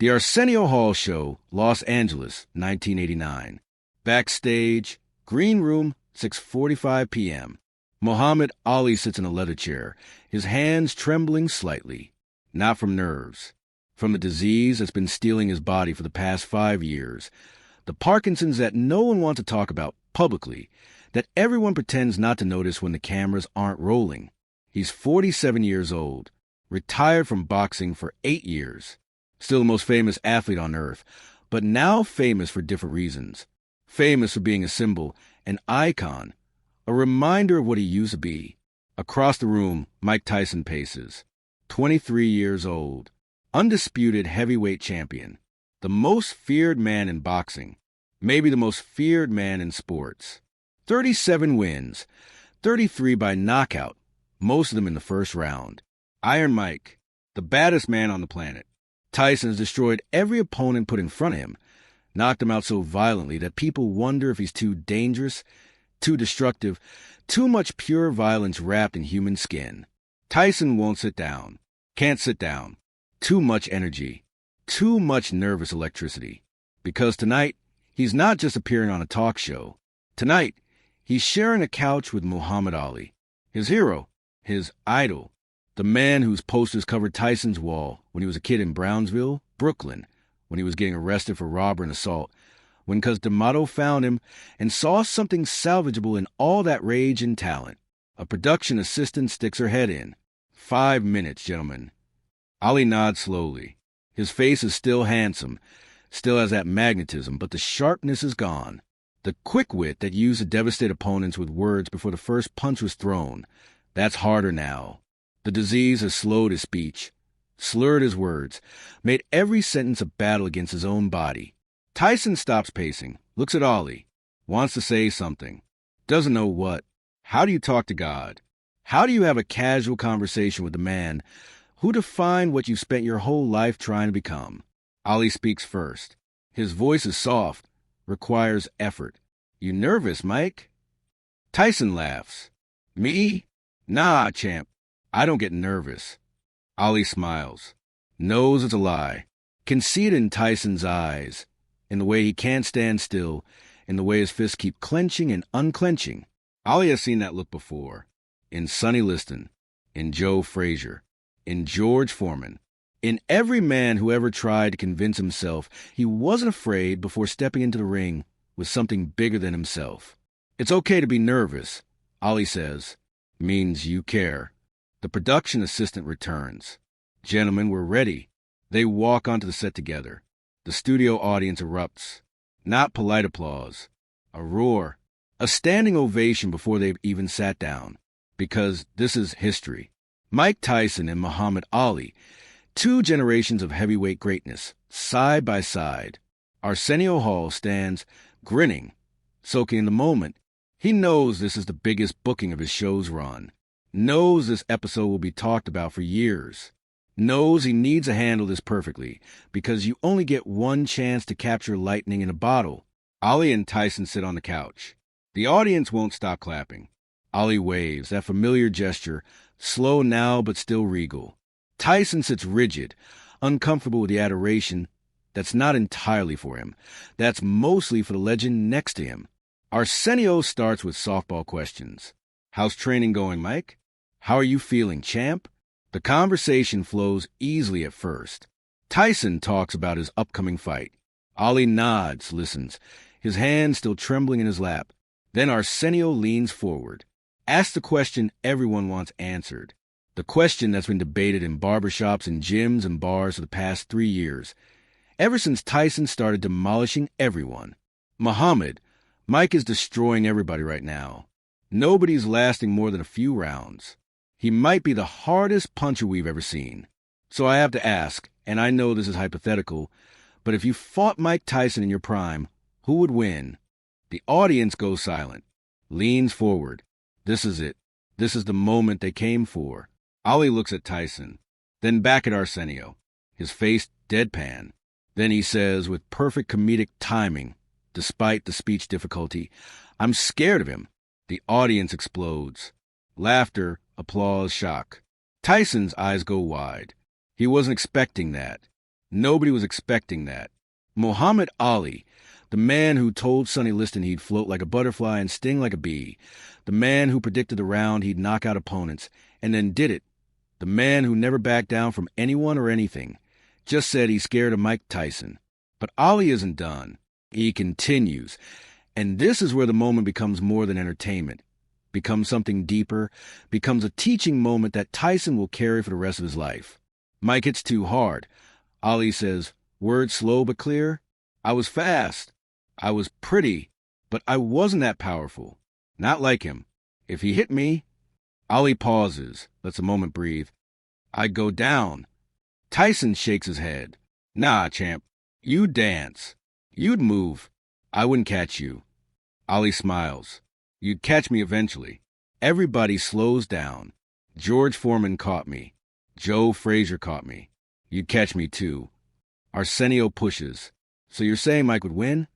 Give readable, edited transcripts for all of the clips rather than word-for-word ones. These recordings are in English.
The Arsenio Hall Show, Los Angeles, 1989. Backstage, green room, 6:45 p.m. Muhammad Ali sits in a leather chair, his hands trembling slightly. Not from nerves. From the disease that's been stealing his body for the past 5 years. The Parkinson's that no one wants to talk about publicly, that everyone pretends not to notice when the cameras aren't rolling. He's 47 years old, retired from boxing for 8 years. Still the most famous athlete on earth, but now famous for different reasons. Famous for being a symbol, an icon, a reminder of what he used to be. Across the room, Mike Tyson paces. 23 years old, undisputed heavyweight champion, the most feared man in boxing, maybe the most feared man in sports. 37 wins, 33 by knockout, most of them in the first round. Iron Mike, the baddest man on the planet. Tyson has destroyed every opponent put in front of him, knocked him out so violently that people wonder if he's too dangerous, too destructive, too much pure violence wrapped in human skin. Tyson won't sit down, can't sit down. Too much energy, too much nervous electricity. Because tonight, he's not just appearing on a talk show. Tonight, he's sharing a couch with Muhammad Ali, his hero, his idol. The man whose posters covered Tyson's wall when he was a kid in Brownsville, Brooklyn, when he was getting arrested for robbery and assault, when Cuz D'Amato found him and saw something salvageable in all that rage and talent. A production assistant sticks her head in. 5 minutes, gentlemen. Ali nods slowly. His face is still handsome, still has that magnetism, but the sharpness is gone. The quick wit that used to devastate opponents with words before the first punch was thrown, that's harder now. The disease has slowed his speech, slurred his words, made every sentence a battle against his own body. Tyson stops pacing, looks at Ali, wants to say something, doesn't know what. How do you talk to God? How do you have a casual conversation with the man who defined what you've spent your whole life trying to become? Ali speaks first. His voice is soft, requires effort. You nervous, Mike? Tyson laughs. Me? Nah, champ. I don't get nervous. Ali smiles. Knows it's a lie. Can see it in Tyson's eyes, in the way he can't stand still, in the way his fists keep clenching and unclenching. Ali has seen that look before. In Sonny Liston, in Joe Frazier, in George Foreman, in every man who ever tried to convince himself he wasn't afraid before stepping into the ring with something bigger than himself. It's okay to be nervous, Ali says. Means you care. The production assistant returns. Gentlemen, we're ready. They walk onto the set together. The studio audience erupts. Not polite applause. A roar. A standing ovation before they've even sat down. Because this is history. Mike Tyson and Muhammad Ali, 2 generations of heavyweight greatness, side by side. Arsenio Hall stands, grinning, soaking in the moment. He knows this is the biggest booking of his show's run. Knows this episode will be talked about for years. Knows he needs to handle this perfectly, because you only get one chance to capture lightning in a bottle. Ali and Tyson sit on the couch. The audience won't stop clapping. Ali waves, that familiar gesture, slow now but still regal. Tyson sits rigid, uncomfortable with the adoration that's not entirely for him. That's mostly for the legend next to him. Arsenio starts with softball questions. How's training going, Mike? How are you feeling, champ? The conversation flows easily at first. Tyson talks about his upcoming fight. Ali nods, listens, his hand still trembling in his lap. Then Arsenio leans forward. Asks the question everyone wants answered. The question that's been debated in barbershops and gyms and bars for the past 3 years. Ever since Tyson started demolishing everyone. Muhammad, Mike is destroying everybody right now. Nobody's lasting more than a few rounds. He might be the hardest puncher we've ever seen. So I have to ask, and I know this is hypothetical, but if you fought Mike Tyson in your prime, who would win? The audience goes silent, leans forward. This is it. This is the moment they came for. Ali looks at Tyson, then back at Arsenio, his face deadpan. Then he says with perfect comedic timing, despite the speech difficulty, I'm scared of him. The audience explodes. Laughter, applause, shock. Tyson's eyes go wide. He wasn't expecting that. Nobody was expecting that. Muhammad Ali, the man who told Sonny Liston he'd float like a butterfly and sting like a bee, the man who predicted the round he'd knock out opponents and then did it, the man who never backed down from anyone or anything, just said he's scared of Mike Tyson. But Ali isn't done. He continues. And this is where the moment becomes more than entertainment, becomes something deeper, becomes a teaching moment that Tyson will carry for the rest of his life. Mike hits too hard. Ali says, words slow but clear. I was fast. I was pretty, but I wasn't that powerful. Not like him. If he hit me, Ali pauses, lets a moment breathe. I'd go down. Tyson shakes his head. Nah, champ. You'd dance. You'd move. I wouldn't catch you. Ali smiles. You'd catch me eventually. Everybody slows down. George Foreman caught me. Joe Frazier caught me. You'd catch me too. Arsenio pushes. So you're saying Mike would win?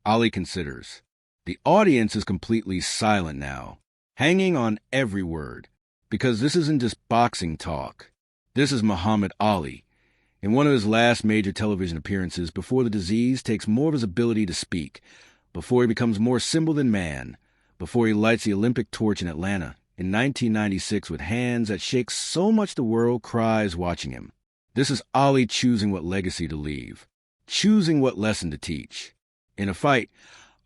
Ali considers. The audience is completely silent now, hanging on every word, because this isn't just boxing talk. This is Muhammad Ali, in one of his last major television appearances before the disease takes more of his ability to speak, before he becomes more symbol than man, before he lights the Olympic torch in Atlanta in 1996 with hands that shake so much the world cries watching him. This is Ali choosing what legacy to leave, choosing what lesson to teach. In a fight,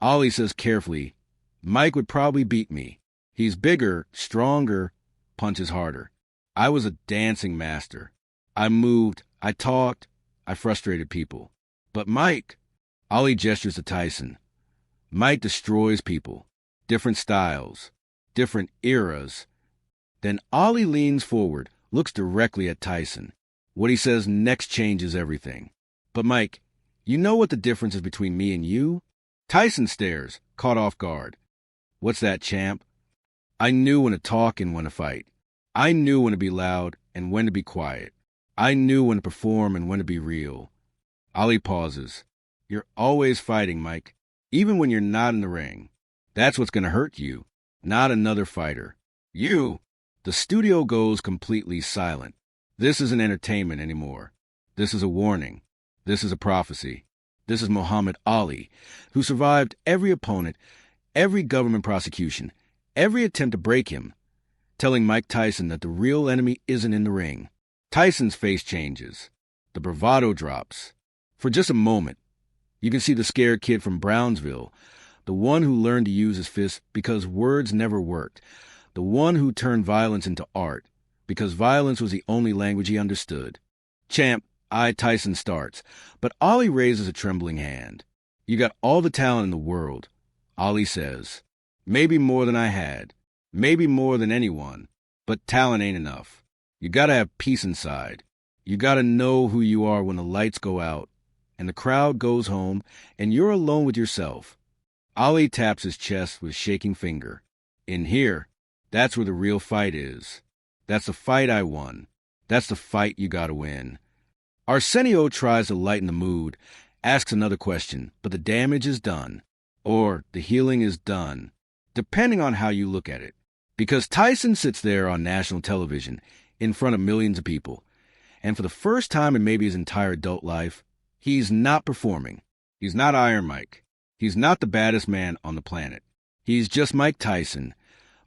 Ali says carefully, Mike would probably beat me. He's bigger, stronger, punches harder. I was a dancing master. I moved, I talked, I frustrated people. But Mike, Ali gestures to Tyson. Mike destroys people. Different styles, different eras. Then Ali leans forward, looks directly at Tyson. What he says next changes everything. But Mike, you know what the difference is between me and you? Tyson stares, caught off guard. What's that, champ? I knew when to talk and when to fight. I knew when to be loud and when to be quiet. I knew when to perform and when to be real. Ali pauses. You're always fighting, Mike, even when you're not in the ring. That's what's going to hurt you, not another fighter. You! The studio goes completely silent. This isn't entertainment anymore. This is a warning. This is a prophecy. This is Muhammad Ali, who survived every opponent, every government prosecution, every attempt to break him, telling Mike Tyson that the real enemy isn't in the ring. Tyson's face changes. The bravado drops. For just a moment, you can see the scared kid from Brownsville, the one who learned to use his fists because words never worked, the one who turned violence into art because violence was the only language he understood. Champ, Tyson starts, but Ali raises a trembling hand. You got all the talent in the world, Ali says. Maybe more than I had, maybe more than anyone, but talent ain't enough. You gotta have peace inside. You gotta know who you are when the lights go out and the crowd goes home and you're alone with yourself. Ali taps his chest with shaking finger. In here, that's where the real fight is. That's the fight I won. That's the fight you gotta win. Arsenio tries to lighten the mood, asks another question, but the damage is done. Or the healing is done, depending on how you look at it. Because Tyson sits there on national television in front of millions of people, and for the first time in maybe his entire adult life, he's not performing. He's not Iron Mike. He's not the baddest man on the planet. He's just Mike Tyson,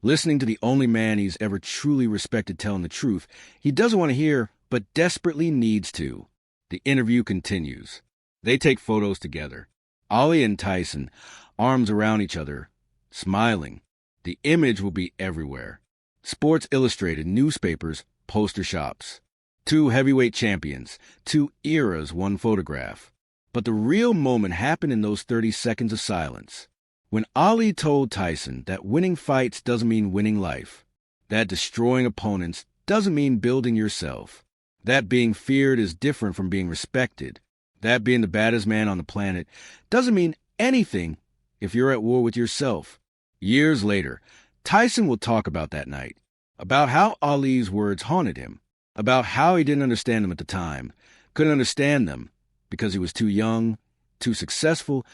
listening to the only man he's ever truly respected telling the truth he doesn't want to hear, but desperately needs to. The interview continues. They take photos together. Ali and Tyson, arms around each other, smiling. The image will be everywhere. Sports Illustrated, newspapers, poster shops. Two heavyweight champions, two eras, one photograph. But the real moment happened in those 30 seconds of silence. When Ali told Tyson that winning fights doesn't mean winning life, that destroying opponents doesn't mean building yourself, that being feared is different from being respected, that being the baddest man on the planet doesn't mean anything if you're at war with yourself. Years later, Tyson will talk about that night, about how Ali's words haunted him, about how he didn't understand them at the time, couldn't understand them because he was too young, too successful,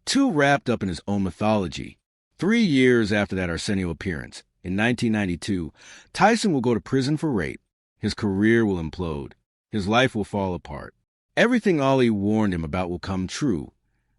too wrapped up in his own mythology. 3 years after that Arsenio appearance, in 1992, Tyson will go to prison for rape. His career will implode. His life will fall apart. Everything Ali warned him about will come true,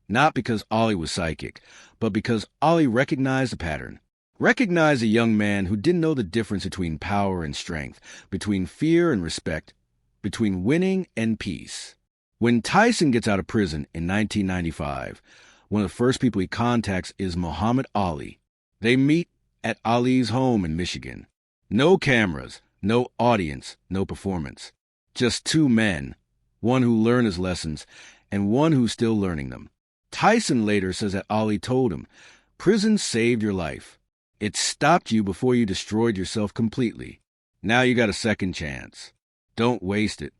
not because Ali was psychic, but because Ali recognized the pattern. Recognized a young man who didn't know the difference between power and strength, between fear and respect, between winning and peace. When Tyson gets out of prison in 1995, one of the first people he contacts is Muhammad Ali. They meet at Ali's home in Michigan. No cameras, no audience, no performance. Just two men, one who learned his lessons and one who's still learning them. Tyson later says that Ali told him, "Prison saved your life. It stopped you before you destroyed yourself completely. Now you got a second chance. Don't waste it."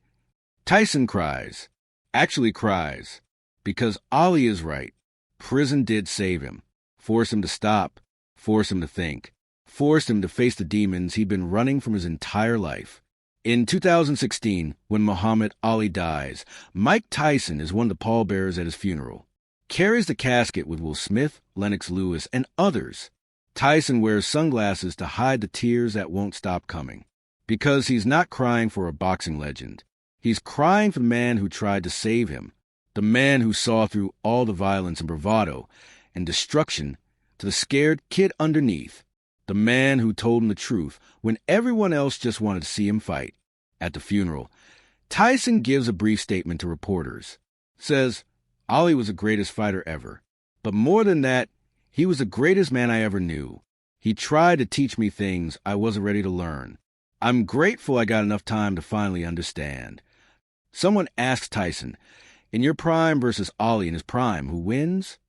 Tyson cries, actually cries, because Ali is right. Prison did save him, force him to stop, force him to think, forced him to face the demons he'd been running from his entire life. In 2016, when Muhammad Ali dies, Mike Tyson is one of the pallbearers at his funeral. Carries the casket with Will Smith, Lennox Lewis, and others. Tyson wears sunglasses to hide the tears that won't stop coming. Because he's not crying for a boxing legend. He's crying for the man who tried to save him. The man who saw through all the violence and bravado and destruction to the scared kid underneath. The man who told him the truth when everyone else just wanted to see him fight. At the funeral, Tyson gives a brief statement to reporters. Says, Ali was the greatest fighter ever. But more than that, he was the greatest man I ever knew. He tried to teach me things I wasn't ready to learn. I'm grateful I got enough time to finally understand. Someone asks Tyson, in your prime versus Ali in his prime, who wins?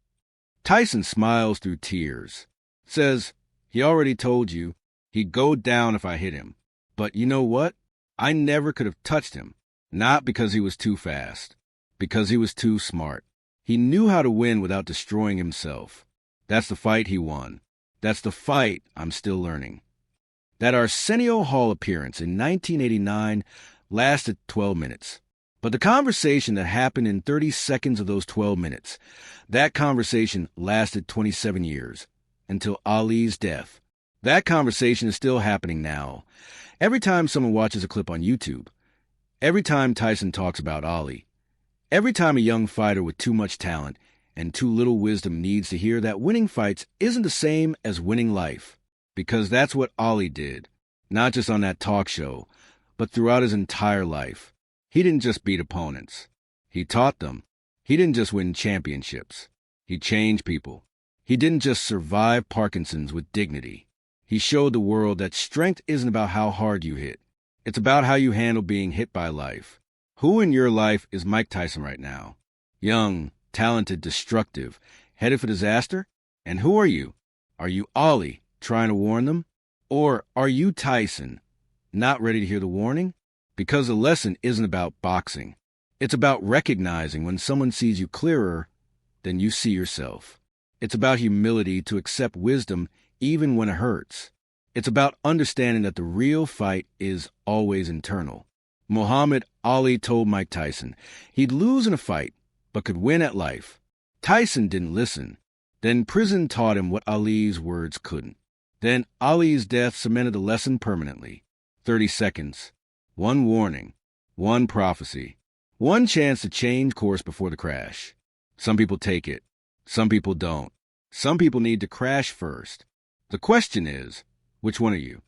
Tyson smiles through tears. Says, he already told you he'd go down if I hit him. But you know what? I never could have touched him. Not because he was too fast. Because he was too smart. He knew how to win without destroying himself. That's the fight he won. That's the fight I'm still learning. That Arsenio Hall appearance in 1989 lasted 12 minutes. But the conversation that happened in 30 seconds of those 12 minutes, that conversation lasted 27 years, until Ali's death. That conversation is still happening now. Every time someone watches a clip on YouTube, every time Tyson talks about Ali, every time a young fighter with too much talent and too little wisdom needs to hear that winning fights isn't the same as winning life. Because that's what Ali did, not just on that talk show, but throughout his entire life. He didn't just beat opponents. He taught them. He didn't just win championships. He changed people. He didn't just survive Parkinson's with dignity. He showed the world that strength isn't about how hard you hit. It's about how you handle being hit by life. Who in your life is Mike Tyson right now? Young, talented, destructive, headed for disaster? And who are you? Are you Ali, trying to warn them? Or are you Tyson, not ready to hear the warning? Because the lesson isn't about boxing. It's about recognizing when someone sees you clearer than you see yourself. It's about humility to accept wisdom even when it hurts. It's about understanding that the real fight is always internal. Muhammad Ali told Mike Tyson he'd lose in a fight, but could win at life. Tyson didn't listen. Then prison taught him what Ali's words couldn't. Then Ali's death cemented the lesson permanently. 30 seconds. One warning. One prophecy. One chance to change course before the crash. Some people take it. Some people don't. Some people need to crash first. The question is, which one are you?